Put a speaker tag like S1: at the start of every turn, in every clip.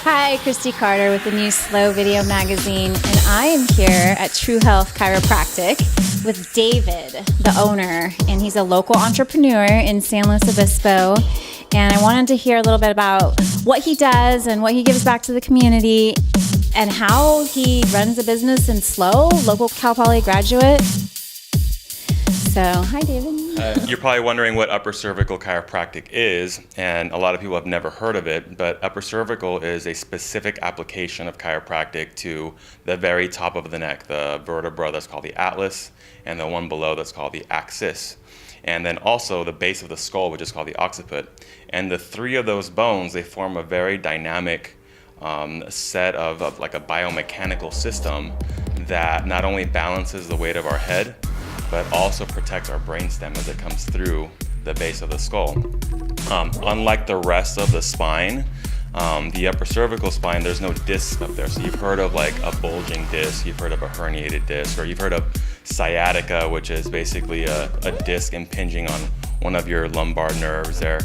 S1: Hi, Christy Carter with the new Slow Video Magazine, and I am here at True Health Chiropractic with David, the owner, and he's a local entrepreneur in San Luis Obispo. And I wanted to hear a little bit about what he does and what he gives back to the community and how he runs a business in Slow, local Cal Poly graduate. So, hi, David.
S2: You're probably wondering what upper cervical chiropractic is, and a lot of people have never heard of it, but upper cervical is a specific application of chiropractic to the very top of the neck, the vertebra that's called the atlas, and the one below that's called the axis. And then also the base of the skull, which is called the occiput. And the three of those bones, they form a very dynamic set of like a biomechanical system that not only balances the weight of our head, but also protects our brainstem as it comes through the base of the skull. Unlike the rest of the spine, the upper cervical spine, there's no disc up there. So you've heard of like a bulging disc, you've heard of a herniated disc, or you've heard of sciatica, which is basically a disc impinging on one of your lumbar nerves there.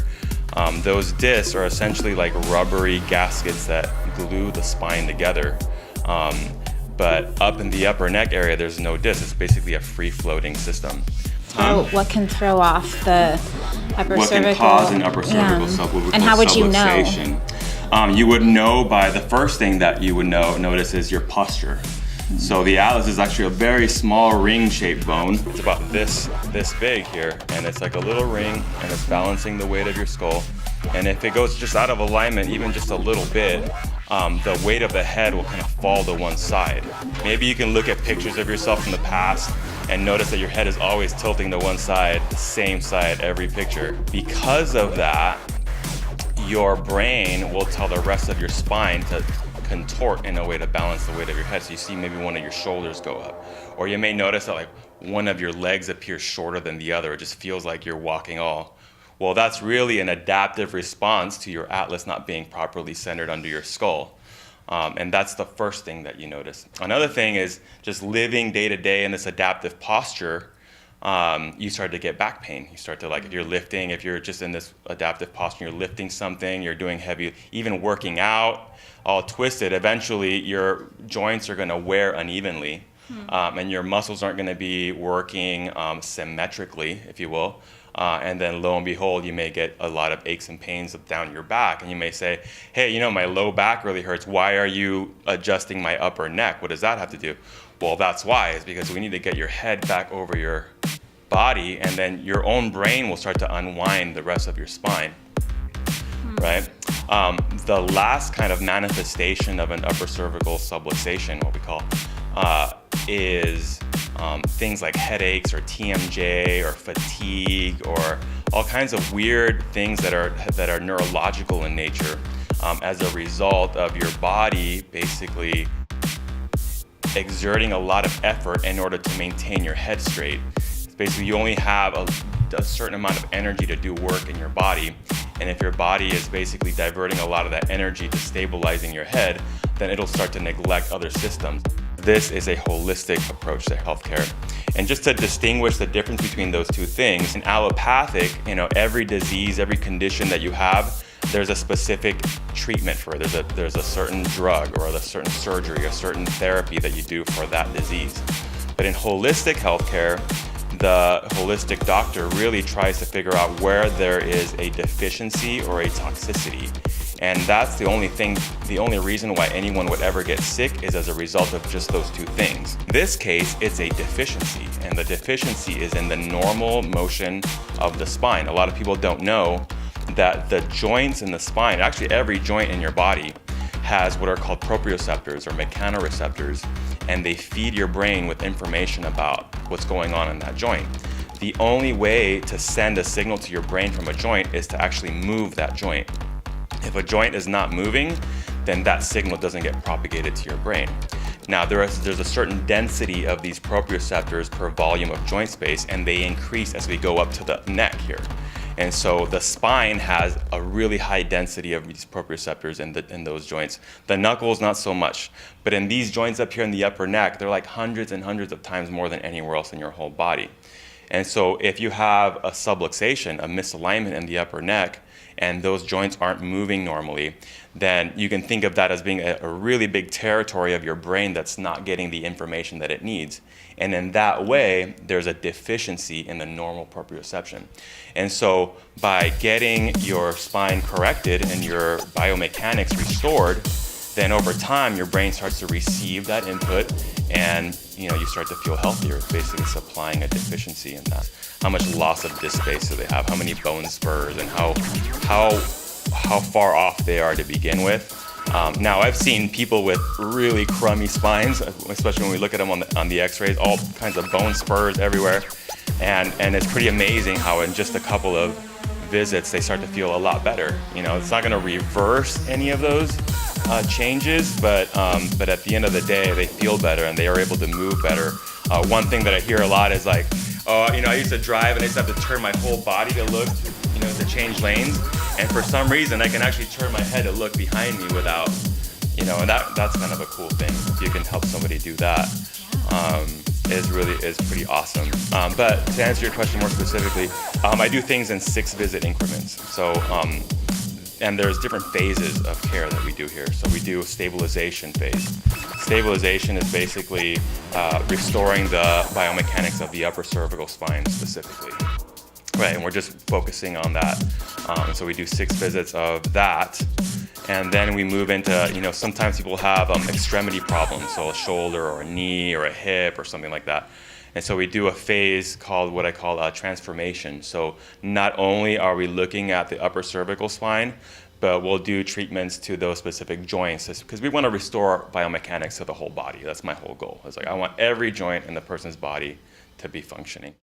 S2: Those discs are essentially like rubbery gaskets that glue the spine together. But up in the upper neck area, there's no disc. It's basically a free-floating system.
S1: What can throw off the upper
S2: what
S1: cervical?
S2: What can cause an upper cervical subluxation?
S1: And how would you know?
S2: You would know by the first thing that you would notice is your posture. So the atlas is actually a very small ring-shaped bone. It's about this big here, and it's like a little ring, and it's balancing the weight of your skull. And if it goes just out of alignment, even just a little bit, the weight of the head will kind of fall to one side. Maybe you can look at pictures of yourself from the past and notice that your head is always tilting to one side, the same side every picture. Because of that, your brain will tell the rest of your spine to contort in a way to balance the weight of your head. So you see maybe one of your shoulders go up. Or you may notice that like one of your legs appears shorter than the other. It just feels like you're walking all. Well, that's really an adaptive response to your atlas not being properly centered under your skull. And that's the first thing that you notice. Another thing is just living day to day in this adaptive posture, you start to get back pain. You start to if you're lifting, if you're just in this adaptive posture, you're lifting something, you're doing heavy, even working out, all twisted, eventually your joints are gonna wear unevenly. And your muscles aren't gonna be working symmetrically, if you will. And then lo and behold, you may get a lot of aches and pains down your back. And you may say, hey, my low back really hurts. Why are you adjusting my upper neck? What does that have to do? Well, that's why. It's because we need to get your head back over your body, and then your own brain will start to unwind the rest of your spine, right? The last kind of manifestation of an upper cervical subluxation, what we call, is things like headaches or TMJ or fatigue or all kinds of weird things that are neurological in nature as a result of your body basically exerting a lot of effort in order to maintain your head straight. Basically, you only have a certain amount of energy to do work in your body, and if your body is basically diverting a lot of that energy to stabilizing your head, then it'll start to neglect other systems. This is a holistic approach to healthcare. And just to distinguish the difference between those two things, in allopathic, every disease, every condition that you have, there's a specific treatment for it. There's a certain drug or a certain surgery, a certain therapy that you do for that disease. But in holistic healthcare, the holistic doctor really tries to figure out where there is a deficiency or a toxicity. And that's the only reason why anyone would ever get sick is as a result of just those two things. In this case, it's a deficiency, and the deficiency is in the normal motion of the spine. A lot of people don't know that the joints in the spine, actually every joint in your body, has what are called proprioceptors or mechanoreceptors, and they feed your brain with information about what's going on in that joint. The only way to send a signal to your brain from a joint is to actually move that joint. If a joint is not moving, then that signal doesn't get propagated to your brain. Now, there's a certain density of these proprioceptors per volume of joint space, and they increase as we go up to the neck here. And so the spine has a really high density of these proprioceptors in those joints. The knuckles, not so much. But in these joints up here in the upper neck, they're like hundreds and hundreds of times more than anywhere else in your whole body. And so if you have a subluxation, a misalignment in the upper neck, and those joints aren't moving normally, then you can think of that as being a really big territory of your brain that's not getting the information that it needs. And in that way, there's a deficiency in the normal proprioception. And so by getting your spine corrected and your biomechanics restored, then over time your brain starts to receive that input, and you start to feel healthier. It's basically supplying a deficiency in that. How much loss of disc space do they have? How many bone spurs, and how far off they are to begin with. Now I've seen people with really crummy spines, especially when we look at them on the X-rays, all kinds of bone spurs everywhere, and it's pretty amazing how in just a couple of visits they start to feel a lot better. It's not going to reverse any of those changes, but at the end of the day, they feel better and they are able to move better. One thing that I hear a lot is like, I used to drive and I used to have to turn my whole body to look, to change lanes, and for some reason I can actually turn my head to look behind me without, and that's kind of a cool thing. If you can help somebody do that, is pretty awesome. But to answer your question more specifically, I do things in 6-visit increments. So. And there's different phases of care that we do here. So we do a stabilization phase. Stabilization is basically restoring the biomechanics of the upper cervical spine specifically. Right, and we're just focusing on that. So we do 6 visits of that. And then we move into, sometimes people have extremity problems, so a shoulder or a knee or a hip or something like that. And so we do a phase called what I call transformation. So not only are we looking at the upper cervical spine, but we'll do treatments to those specific joints because we want to restore biomechanics to the whole body. That's my whole goal. It's like I want every joint in the person's body to be functioning.